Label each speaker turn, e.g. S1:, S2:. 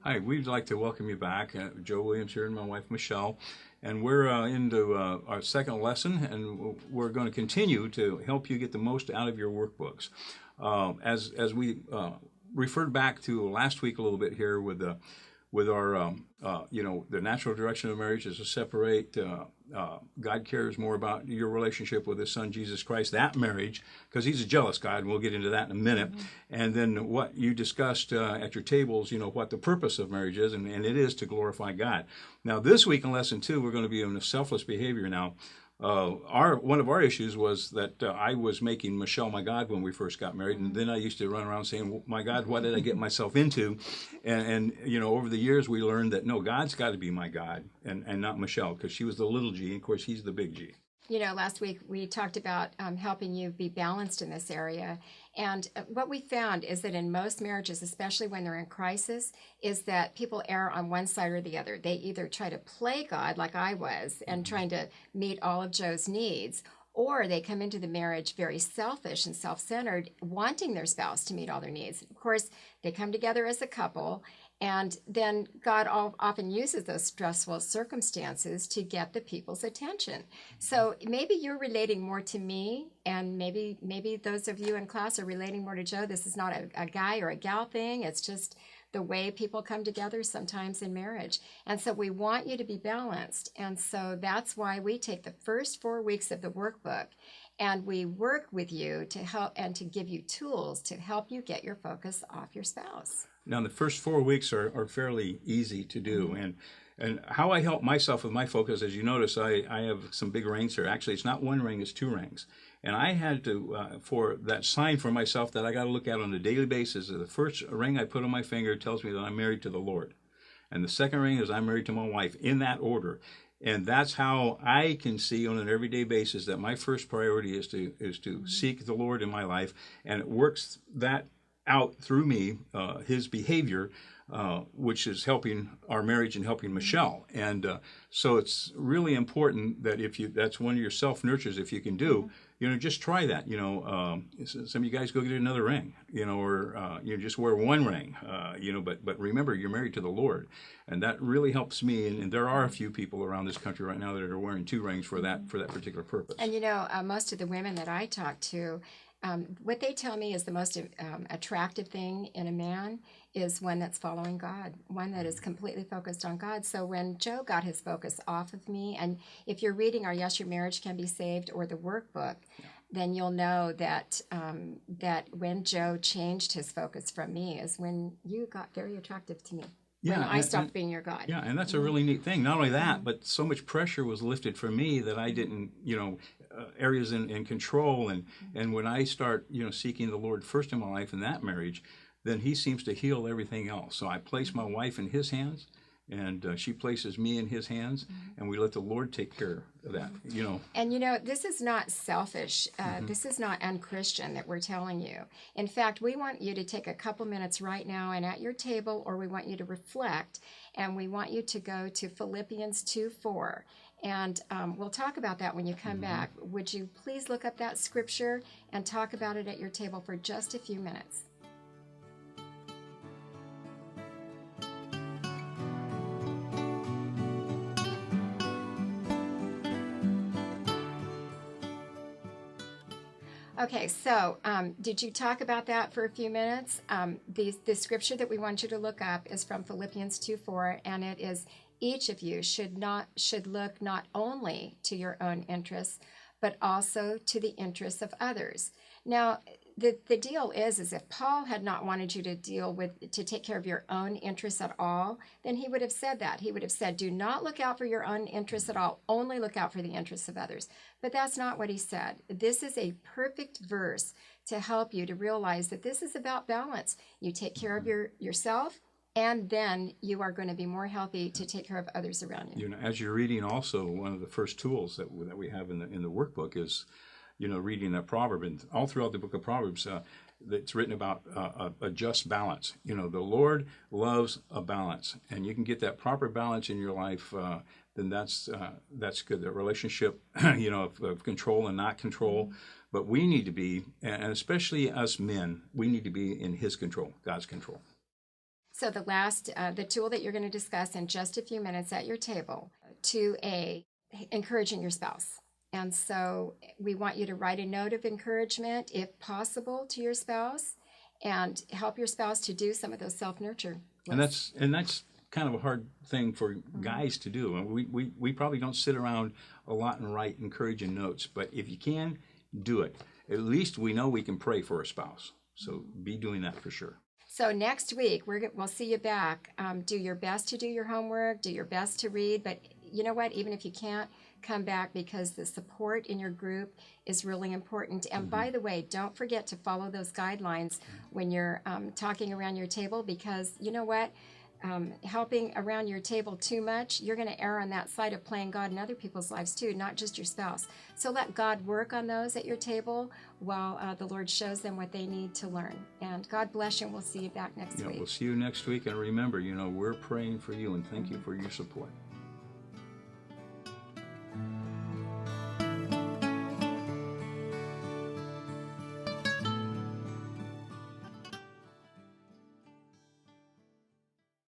S1: Hi, we'd like to welcome you back. Joe Williams here and my wife Michelle. And we're into our second lesson, and we're going to continue to help you get the most out of your workbooks. As we referred back to last week a little bit here with our the natural direction of marriage is to separate. God cares more about your relationship with His Son Jesus Christ, that marriage, because He's a jealous God, and we'll get into that in a minute. Mm-hmm. And then what you discussed at your tables, what the purpose of marriage is, and it is to glorify God. Now, this week in lesson 2, we're going to be on selfless behavior. Now, one of our issues was that I was making Michelle my God when we first got married, and then I used to run around saying, "My God, what did I get myself into?" And over the years we learned that no, God's got to be my God, and not Michelle, because she was the little G, and of course He's the big G.
S2: Last week we talked about helping you be balanced in this area. And what we found is that in most marriages, especially when they're in crisis, is that people err on one side or the other. They either try to play God like I was and trying to meet all of Joe's needs, or they come into the marriage very selfish and self-centered, wanting their spouse to meet all their needs. Of course, they come together as a couple, and then God often uses those stressful circumstances to get the people's attention. So maybe you're relating more to me, and maybe those of you in class are relating more to Joe. This is not a guy or a gal thing. It's just the way people come together sometimes in marriage. And so we want you to be balanced. And so that's why we take the first 4 weeks of the workbook and we work with you to help and to give you tools to help you get your focus off your spouse.
S1: Now, the first 4 weeks are fairly easy to do. Mm-hmm. And how I help myself with my focus, as you notice, I have some big rings here. Actually, it's not one ring, it's 2 rings. And I had to, for that sign for myself that I got to look at on a daily basis, the first ring I put on my finger tells me that I'm married to the Lord. And the second ring is I'm married to my wife, in that order. And that's how I can see on an everyday basis that my first priority is to mm-hmm. seek the Lord in my life. And it works that out through me, His behavior, which is helping our marriage and helping Michelle. And so it's really important that that's one of your self-nurtures, if you can do, just try that. Some of you guys go get another ring, or just wear one ring, but remember, you're married to the Lord. And that really helps me. And there are a few people around this country right now that are wearing 2 rings for that particular purpose.
S2: And most of the women that I talk to, what they tell me is the most attractive thing in a man is one that's following God, one that is completely focused on God. So when Joe got his focus off of me, and if you're reading our Yes, Your Marriage Can Be Saved or the workbook, then you'll know that that when Joe changed his focus from me is when you got very attractive to me. Yeah, when I stopped being your God.
S1: Yeah, and that's a really neat thing. Not only that, but so much pressure was lifted from me that I didn't, areas in control. And when I start, seeking the Lord first in my life in that marriage, then He seems to heal everything else. So I place my wife in His hands, and she places me in His hands, and we let the Lord take care of that,
S2: And this is not selfish. This is not unchristian that we're telling you. In fact, we want you to take a couple minutes right now and at your table, or we want you to reflect, and we want you to go to Philippians 2:4. And we'll talk about that when you come back. Would you please look up that scripture and talk about it at your table for just a few minutes? Okay, so did you talk about that for a few minutes? The scripture that we want you to look up is from Philippians 2:4, and it is, each of you should look not only to your own interests, but also to the interests of others. Now, the deal is if Paul had not wanted you to take care of your own interests at all, then he would have said that. He would have said, do not look out for your own interests at all, only look out for the interests of others. But that's not what he said. This is a perfect verse to help you to realize that this is about balance. You take care of yourself, and then you are going to be more healthy to take care of others around you.
S1: As you're reading, also one of the first tools that we have in the workbook is, reading that proverb. And all throughout the book of Proverbs, it's written about a just balance. The Lord loves a balance, and you can get that proper balance in your life. Then that's good. The relationship, of control and not control. But we need to be, and especially us men, we need to be in His control, God's control.
S2: So the tool that you're going to discuss in just a few minutes at your table, 2A, encouraging your spouse. And so we want you to write a note of encouragement, if possible, to your spouse, and help your spouse to do some of those self-nurture lists.
S1: And that's kind of a hard thing for guys to do. And we probably don't sit around a lot and write encouraging notes, but if you can, do it. At least we know we can pray for a spouse. So be doing that for sure.
S2: So next week, we'll see you back. Do your best to do your homework, do your best to read, but you know what? Even if you can't, come back, because the support in your group is really important. And by the way, don't forget to follow those guidelines when you're talking around your table, because you know what? Helping around your table too much, you're going to err on that side of playing God in other people's lives too, not just your spouse. So let God work on those at your table while the Lord shows them what they need to learn. And God bless you, and we'll see you back next week.
S1: We'll see you next week. And remember, we're praying for you, and thank you for your support.